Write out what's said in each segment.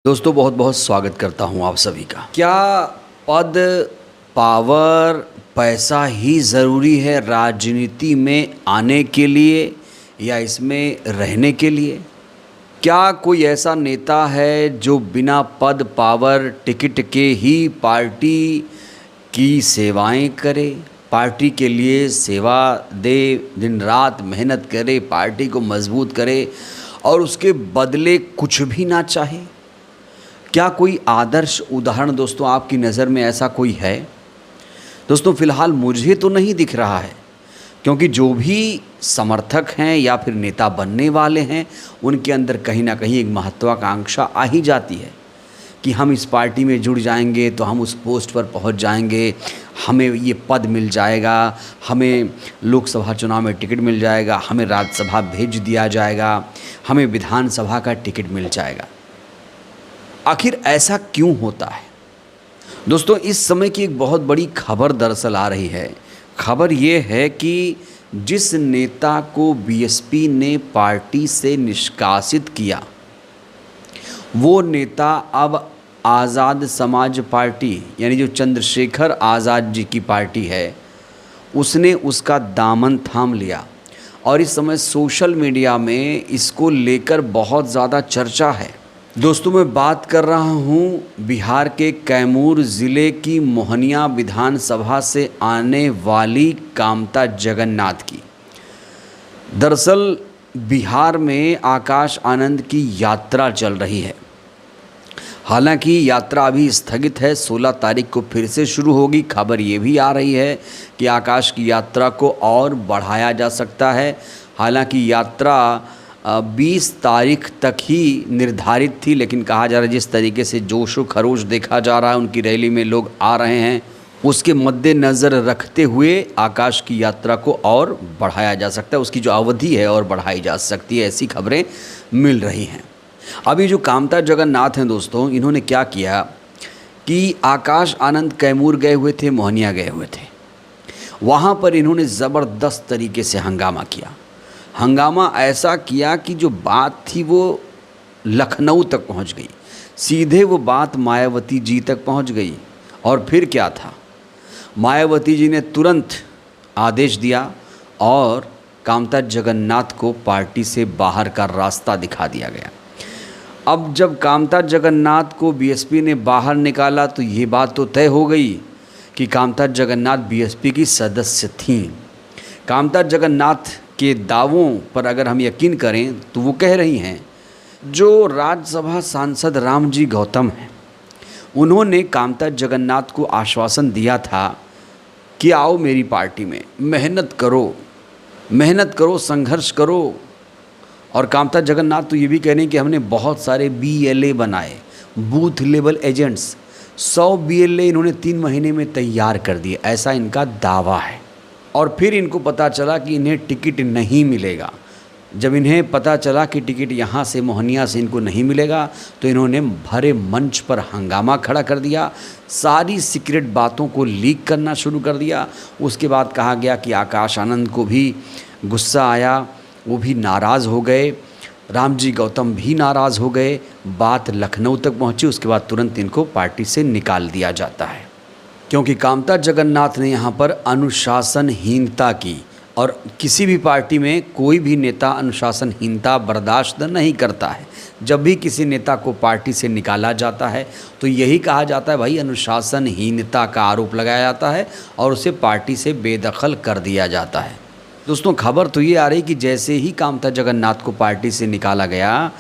दोस्तों बहुत बहुत स्वागत करता हूं आप सभी का। क्या पद, पावर, पैसा ही ज़रूरी है राजनीति में आने के लिए या इसमें रहने के लिए? क्या कोई ऐसा नेता है जो बिना पद, पावर, टिकट के ही पार्टी की सेवाएं करे, पार्टी के लिए सेवा दे, दिन रात मेहनत करे, पार्टी को मजबूत करे और उसके बदले कुछ भी ना चाहे? क्या कोई आदर्श उदाहरण दोस्तों आपकी नज़र में ऐसा कोई है? दोस्तों फ़िलहाल मुझे तो नहीं दिख रहा है, क्योंकि जो भी समर्थक हैं या फिर नेता बनने वाले हैं उनके अंदर कहीं ना कहीं एक महत्वाकांक्षा आ ही जाती है कि हम इस पार्टी में जुड़ जाएंगे तो हम उस पोस्ट पर पहुंच जाएंगे, हमें ये पद मिल जाएगा, हमें लोकसभा चुनाव में टिकट मिल जाएगा, हमें राज्यसभा भेज दिया जाएगा, हमें विधानसभा का टिकट मिल जाएगा। आखिर ऐसा क्यों होता है? दोस्तों इस समय की एक बहुत बड़ी खबर दरअसल आ रही है। खबर ये है कि जिस नेता को बीएसपी ने पार्टी से निष्कासित किया, वो नेता अब आज़ाद समाज पार्टी यानी जो चंद्रशेखर आज़ाद जी की पार्टी है उसने उसका दामन थाम लिया और इस समय सोशल मीडिया में इसको लेकर बहुत ज़्यादा चर्चा है। दोस्तों मैं बात कर रहा हूँ बिहार के कैमूर ज़िले की मोहनिया विधानसभा से आने वाली कामता जगन्नाथ की। दरअसल बिहार में आकाश आनंद की यात्रा चल रही है। हालांकि यात्रा अभी स्थगित है, 16 तारीख को फिर से शुरू होगी। खबर ये भी आ रही है कि आकाश की यात्रा को और बढ़ाया जा सकता है। हालांकि यात्रा 20 तारीख तक ही निर्धारित थी, लेकिन कहा जा रहा है जिस तरीके से जोश व खरोश देखा जा रहा है, उनकी रैली में लोग आ रहे हैं, उसके मद्देनज़र रखते हुए आकाश की यात्रा को और बढ़ाया जा सकता है, उसकी जो अवधि है और बढ़ाई जा सकती है, ऐसी खबरें मिल रही हैं। अभी जो कामता जगन्नाथ हैं दोस्तों, इन्होंने क्या किया कि आकाश आनंद कैमूर गए हुए थे, मोहनिया गए हुए थे, वहाँ पर इन्होंने ज़बरदस्त तरीके से हंगामा किया। हंगामा ऐसा किया कि जो बात थी वो लखनऊ तक पहुंच गई, सीधे वो बात मायावती जी तक पहुंच गई। और फिर क्या था, मायावती जी ने तुरंत आदेश दिया और कामता जगन्नाथ को पार्टी से बाहर का रास्ता दिखा दिया गया। अब जब कामता जगन्नाथ को बीएसपी ने बाहर निकाला तो ये बात तो तय हो गई कि कामता जगन्नाथ बीएसपी की सदस्य थीं। कामता जगन्नाथ के दावों पर अगर हम यकीन करें तो वो कह रही हैं, जो राज्यसभा सांसद रामजी गौतम हैं उन्होंने कामता जगन्नाथ को आश्वासन दिया था कि आओ मेरी पार्टी में, मेहनत करो, संघर्ष करो। और कामता जगन्नाथ तो ये भी कह रहे हैं कि हमने बहुत सारे BLA बनाए, बूथ लेवल एजेंट्स, 100 BLA इन्होंने 3 महीने में तैयार कर दिए, ऐसा इनका दावा है। और फिर इनको पता चला कि इन्हें टिकट नहीं मिलेगा। जब इन्हें पता चला कि टिकट यहाँ से मोहनिया से इनको नहीं मिलेगा तो इन्होंने भरे मंच पर हंगामा खड़ा कर दिया, सारी सीक्रेट बातों को लीक करना शुरू कर दिया। उसके बाद कहा गया कि आकाश आनंद को भी गुस्सा आया, वो भी नाराज़ हो गए, रामजी गौतम भी नाराज़ हो गए, बात लखनऊ तक पहुँची। उसके बाद तुरंत इनको पार्टी से निकाल दिया जाता है, क्योंकि कामता जगन्नाथ ने यहाँ पर अनुशासनहीनता की। और किसी भी पार्टी में कोई भी नेता अनुशासनहीनता बर्दाश्त नहीं करता है। जब भी किसी नेता को पार्टी से निकाला जाता है तो यही कहा जाता है भाई अनुशासनहीनता का आरोप लगाया जाता है और उसे पार्टी से बेदखल कर दिया जाता है। दोस्तों खबर तो ये आ रही कि जैसे ही कामता जगन्नाथ को पार्टी से निकाला गया,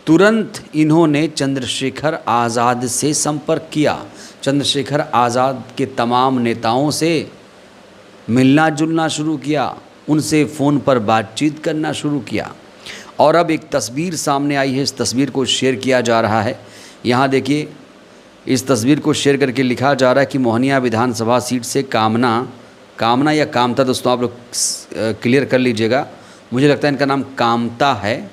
तुरंत इन्होंने चंद्रशेखर आज़ाद से संपर्क किया, चंद्रशेखर आज़ाद के तमाम नेताओं से मिलना जुलना शुरू किया, उनसे फ़ोन पर बातचीत करना शुरू किया। और अब एक तस्वीर सामने आई है, इस तस्वीर को शेयर किया जा रहा है। यहाँ देखिए, इस तस्वीर को शेयर करके लिखा जा रहा है कि मोहनिया विधानसभा सीट से कामना या कामता, दोस्तों आप लोग क्लियर कर लीजिएगा, मुझे लगता है इनका नाम कामता है,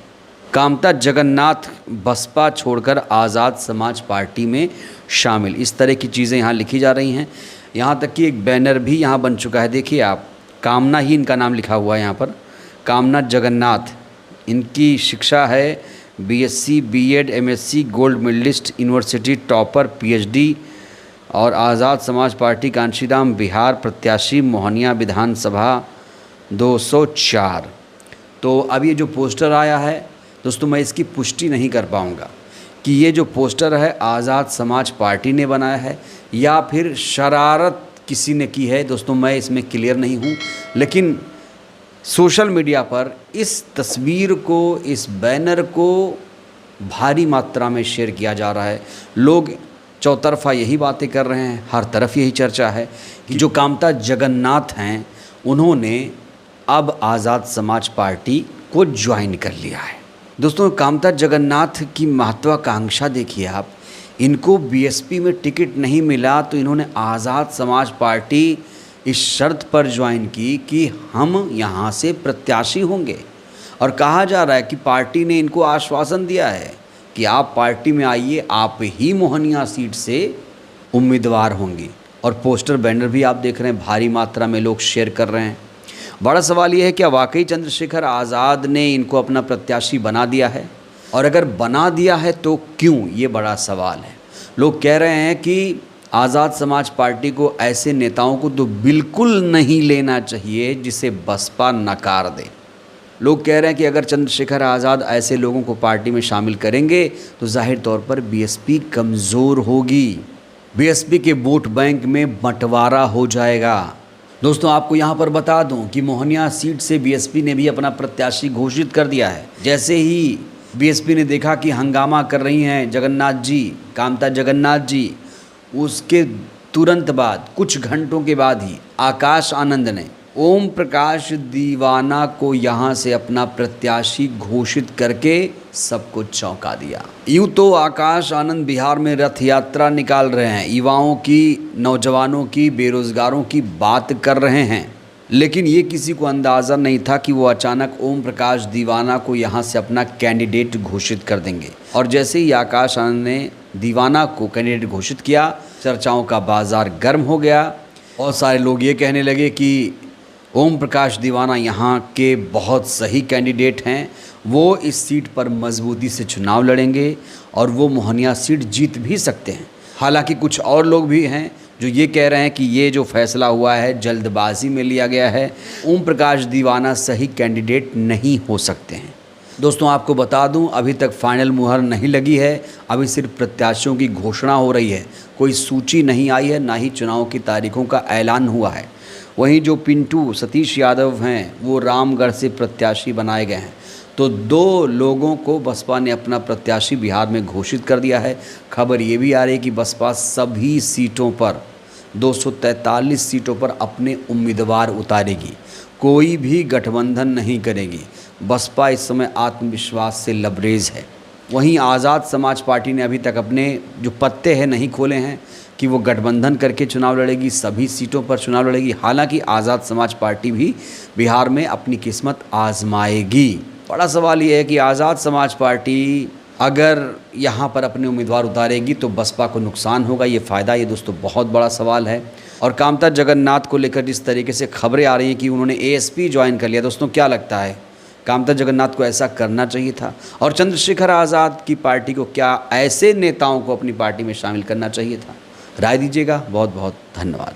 कामता जगन्नाथ बसपा छोड़कर आज़ाद समाज पार्टी में शामिल। इस तरह की चीज़ें यहाँ लिखी जा रही हैं। यहाँ तक कि एक बैनर भी यहाँ बन चुका है, देखिए आप, कामना ही इनका नाम लिखा हुआ है यहाँ पर, कामना जगन्नाथ। इनकी शिक्षा है BSc, BEd, MSc, gold medallist, university topper, PhD और आज़ाद समाज पार्टी कांशीराम बिहार प्रत्याशी मोहनिया विधानसभा 204। तो अब ये जो पोस्टर आया है दोस्तों, मैं इसकी पुष्टि नहीं कर पाऊँगा कि ये जो पोस्टर है आज़ाद समाज पार्टी ने बनाया है या फिर शरारत किसी ने की है। दोस्तों मैं इसमें क्लियर नहीं हूँ, लेकिन सोशल मीडिया पर इस तस्वीर को, इस बैनर को भारी मात्रा में शेयर किया जा रहा है। लोग चौतरफा यही बातें कर रहे हैं, हर तरफ यही चर्चा है कि जो कामता जगन्नाथ हैं उन्होंने अब आज़ाद समाज पार्टी को ज्वाइन कर लिया है। दोस्तों कामता जगन्नाथ की महत्वाकांक्षा देखिए आप, इनको बीएसपी में टिकट नहीं मिला तो इन्होंने आज़ाद समाज पार्टी इस शर्त पर ज्वाइन की कि हम यहाँ से प्रत्याशी होंगे। और कहा जा रहा है कि पार्टी ने इनको आश्वासन दिया है कि आप पार्टी में आइए, आप ही मोहनिया सीट से उम्मीदवार होंगी। और पोस्टर बैनर भी आप देख रहे हैं, भारी मात्रा में लोग शेयर कर रहे हैं। बड़ा सवाल ये है क्या वाकई चंद्रशेखर आज़ाद ने इनको अपना प्रत्याशी बना दिया है, और अगर बना दिया है तो क्यों, ये बड़ा सवाल है। लोग कह रहे हैं कि आज़ाद समाज पार्टी को ऐसे नेताओं को तो बिल्कुल नहीं लेना चाहिए जिसे बसपा नकार दे। लोग कह रहे हैं कि अगर चंद्रशेखर आज़ाद ऐसे लोगों को पार्टी में शामिल करेंगे तो जाहिर तौर पर बीएसपी कमज़ोर होगी, बीएसपी के वोट बैंक में बंटवारा हो जाएगा। दोस्तों आपको यहाँ पर बता दूं कि मोहनिया सीट से बीएसपी ने भी अपना प्रत्याशी घोषित कर दिया है। जैसे ही बीएसपी ने देखा कि हंगामा कर रही हैं जगन्नाथ जी, कामता जगन्नाथ जी, उसके तुरंत बाद, कुछ घंटों के बाद ही आकाश आनंद ने ओम प्रकाश दीवाना को यहाँ से अपना प्रत्याशी घोषित करके सबको चौंका दिया। यूँ तो आकाश आनंद बिहार में रथ यात्रा निकाल रहे हैं, युवाओं की, नौजवानों की, बेरोजगारों की बात कर रहे हैं, लेकिन ये किसी को अंदाज़ा नहीं था कि वो अचानक ओम प्रकाश दीवाना को यहाँ से अपना कैंडिडेट घोषित कर देंगे। और जैसे ही आकाश आनंद ने दीवाना को कैंडिडेट घोषित किया, चर्चाओं का बाज़ार गर्म हो गया। बहुत सारे लोग ये कहने लगे कि ओम प्रकाश दीवाना यहाँ के बहुत सही कैंडिडेट हैं, वो इस सीट पर मजबूती से चुनाव लड़ेंगे और वो मोहनिया सीट जीत भी सकते हैं। हालांकि कुछ और लोग भी हैं जो ये कह रहे हैं कि ये जो फैसला हुआ है जल्दबाजी में लिया गया है, ओम प्रकाश दीवाना सही कैंडिडेट नहीं हो सकते हैं। दोस्तों आपको बता दूं, अभी तक फाइनल मुहर नहीं लगी है, अभी सिर्फ प्रत्याशियों की घोषणा हो रही है, कोई सूची नहीं आई है, ना ही चुनाव की तारीखों का ऐलान हुआ है। वहीं जो पिंटू सतीश यादव हैं वो रामगढ़ से प्रत्याशी बनाए गए हैं। तो 2 लोगों को बसपा ने अपना प्रत्याशी बिहार में घोषित कर दिया है। खबर ये भी आ रही है कि बसपा सभी सीटों पर, 243 सीटों पर अपने उम्मीदवार उतारेगी, कोई भी गठबंधन नहीं करेगी। बसपा इस समय आत्मविश्वास से लबरेज है। वहीं आज़ाद समाज पार्टी ने अभी तक अपने जो पत्ते हैं नहीं खोले हैं कि वो गठबंधन करके चुनाव लड़ेगी, सभी सीटों पर चुनाव लड़ेगी। हालांकि आज़ाद समाज पार्टी भी बिहार में अपनी किस्मत आजमाएगी। बड़ा सवाल ये है कि आज़ाद समाज पार्टी अगर यहाँ पर अपने उम्मीदवार उतारेगी तो बसपा को नुकसान होगा, ये फ़ायदा, ये दोस्तों बहुत बड़ा सवाल है। और कामता जगन्नाथ को लेकर जिस तरीके से खबरें आ रही हैं कि उन्होंने एएसपी ज्वाइन कर लिया, दोस्तों क्या लगता है, कामता जगन्नाथ को ऐसा करना चाहिए था? और चंद्रशेखर आज़ाद की पार्टी को क्या ऐसे नेताओं को अपनी पार्टी में शामिल करना चाहिए था? राय दीजिएगा। बहुत बहुत धन्यवाद।